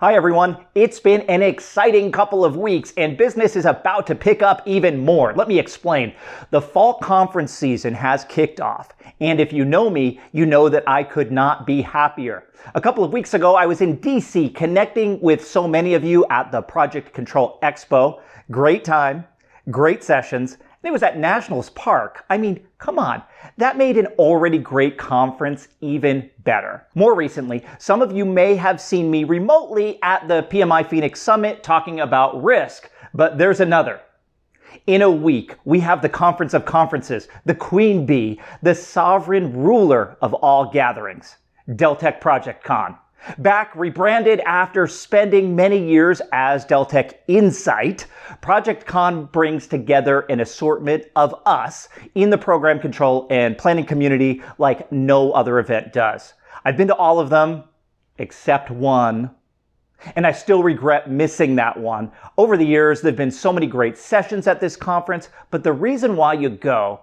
Hi everyone, it's been an exciting couple of weeks and business is about to pick up even more. Let me explain. The fall conference season has kicked off, and if you know me, you know that I could not be happier. A couple of weeks ago, I was in DC connecting with so many of you at the Project Control Expo. Great time, great sessions. It was at Nationals Park. I mean, come on. That made an already great conference even better. More recently, some of you may have seen me remotely at the PMI Phoenix Summit talking about risk, but there's another. In a week, we have the Conference of Conferences, the Queen Bee, the sovereign ruler of all gatherings, Deltek ProjectCon. Back rebranded after spending many years as Deltek Insight, ProjectCon brings together an assortment of us in the program control and planning community like no other event does. I've been to all of them except one, and I still regret missing that one. Over the years, there have been so many great sessions at this conference, but the reason why you go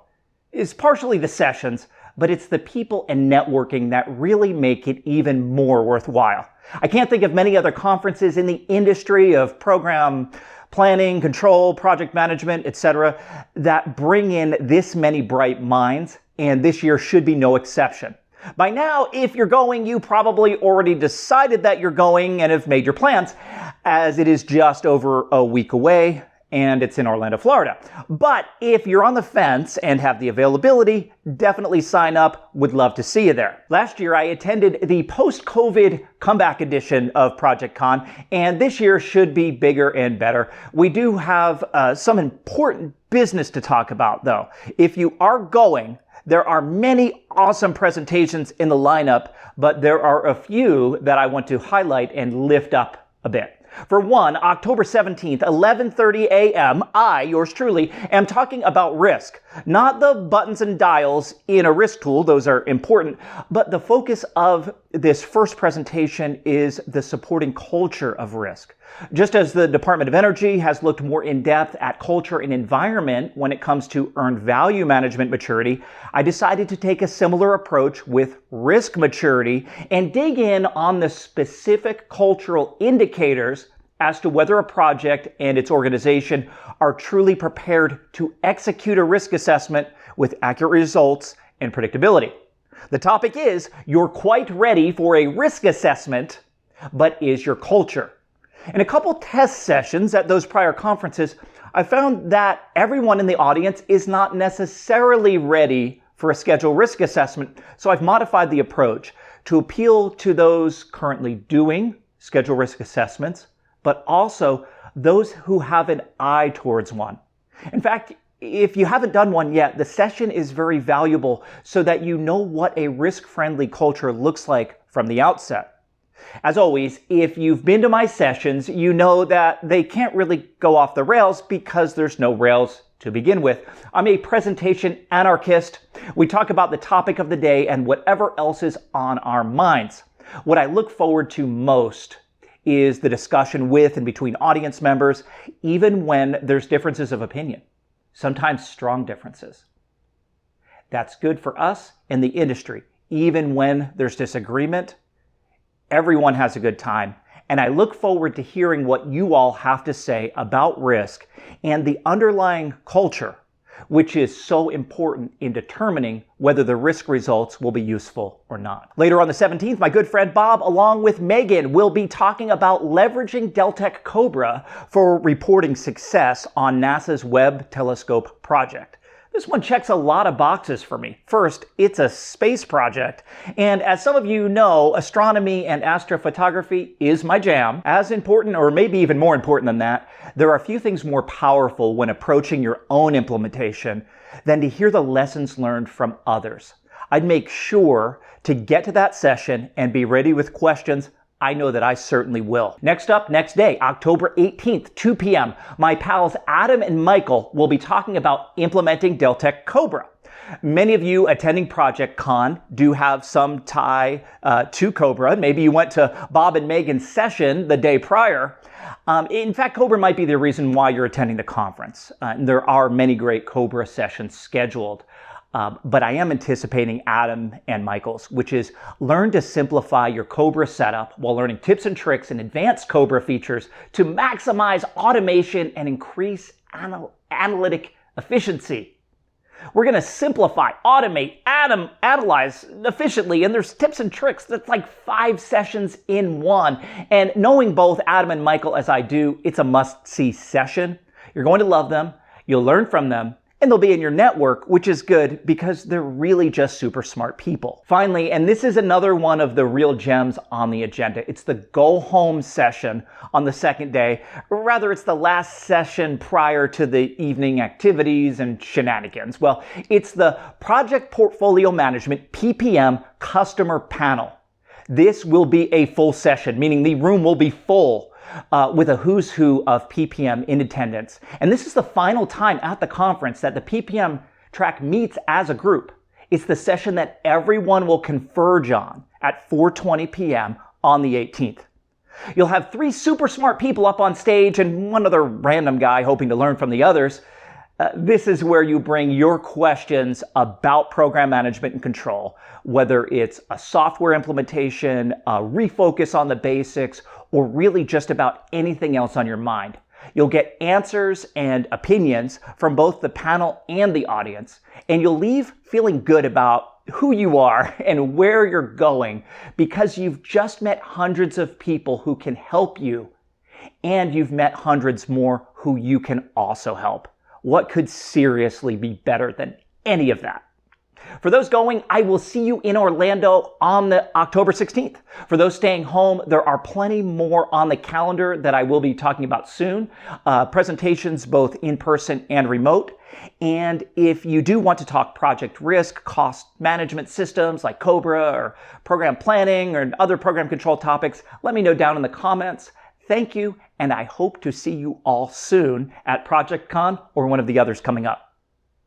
is partially the sessions, but it's the people and networking that really make it even more worthwhile. I can't think of many other conferences in the industry of program planning, control, project management, etc., that bring in this many bright minds, and this year should be no exception. By now, if you're going, you probably already decided that you're going and have made your plans, as it is just over a week away, and it's in Orlando, Florida. But if you're on the fence and have the availability, definitely sign up. Would love to see you there. Last year, I attended the post-COVID comeback edition of ProjectCon, and this year should be bigger and better. We do have some important business to talk about, though. If you are going, there are many awesome presentations in the lineup, but there are a few that I want to highlight and lift up a bit. For one, October 17th, 11:30 a.m., I, yours truly, am talking about risk. Not the buttons and dials in a risk tool, those are important, but the focus of this first presentation is the supporting culture of risk. Just as the Department of Energy has looked more in depth at culture and environment when it comes to earned value management maturity, I decided to take a similar approach with risk maturity and dig in on the specific cultural indicators as to whether a project and its organization are truly prepared to execute a risk assessment with accurate results and predictability. The topic is, you're quite ready for a risk assessment, but is your culture? In a couple test sessions at those prior conferences, I found that everyone in the audience is not necessarily ready for a scheduled risk assessment, so I've modified the approach to appeal to those currently doing scheduled risk assessments, but also those who have an eye towards one. In fact, if you haven't done one yet, the session is very valuable so that you know what a risk-friendly culture looks like from the outset. As always, if you've been to my sessions, you know that they can't really go off the rails because there's no rails to begin with. I'm a presentation anarchist. We talk about the topic of the day and whatever else is on our minds. What I look forward to most is the discussion with and between audience members, even when there's differences of opinion, sometimes strong differences. That's good for us in the industry. Even when there's disagreement, everyone has a good time, and I look forward to hearing what you all have to say about risk and the underlying culture, which is so important in determining whether the risk results will be useful or not. Later on the 17th, my good friend Bob, along with Megan, will be talking about leveraging Deltek Cobra for reporting success on NASA's Webb Telescope project. This one checks a lot of boxes for me. First, it's a space project, and as some of you know, astronomy and astrophotography is my jam. As important, or maybe even more important than that, there are few things more powerful when approaching your own implementation than to hear the lessons learned from others. I'd make sure to get to that session and be ready with questions. I know that I certainly will. Next up, next day, October 18th, 2 p.m., my pals Adam and Michael will be talking about implementing Deltek Cobra. Many of you attending ProjectCon do have some tie to Cobra. Maybe you went to Bob and Megan's session the day prior. In fact, Cobra might be the reason why you're attending the conference. There are many great Cobra sessions scheduled. but I am anticipating Adam and Michael's, which is learn to simplify your Cobra setup while learning tips and tricks and advanced Cobra features to maximize automation and increase analytic efficiency. We're going to simplify, automate, analyze efficiently, and there's tips and tricks. That's like 5 sessions in one. And knowing both Adam and Michael as I do, it's a must-see session. You're going to love them. You'll learn from them. And they'll be in your network, which is good because they're really just super smart people. Finally, and this is another one of the real gems on the agenda, it's the go home session on the second day. Rather, it's the last session prior to the evening activities and shenanigans. Well, it's the Project Portfolio Management PPM Customer Panel. This will be a full session, meaning the room will be full. With a who's who of PPM in attendance. And this is the final time at the conference that the PPM track meets as a group. It's the session that everyone will converge on at 4:20 p.m. on the 18th. You'll have 3 super smart people up on stage and one other random guy hoping to learn from the others. This is where you bring your questions about program management and control, whether it's a software implementation, a refocus on the basics, or really just about anything else on your mind. You'll get answers and opinions from both the panel and the audience, and you'll leave feeling good about who you are and where you're going because you've just met hundreds of people who can help you, and you've met hundreds more who you can also help. What could seriously be better than any of that? For those going, I will see you in Orlando on the October 16th. For those staying home, there are plenty more on the calendar that I will be talking about soon. Presentations both in person and remote. And if you do want to talk project risk, cost management systems like Cobra or program planning or other program control topics, let me know down in the comments. Thank you, and I hope to see you all soon at ProjectCon or one of the others coming up.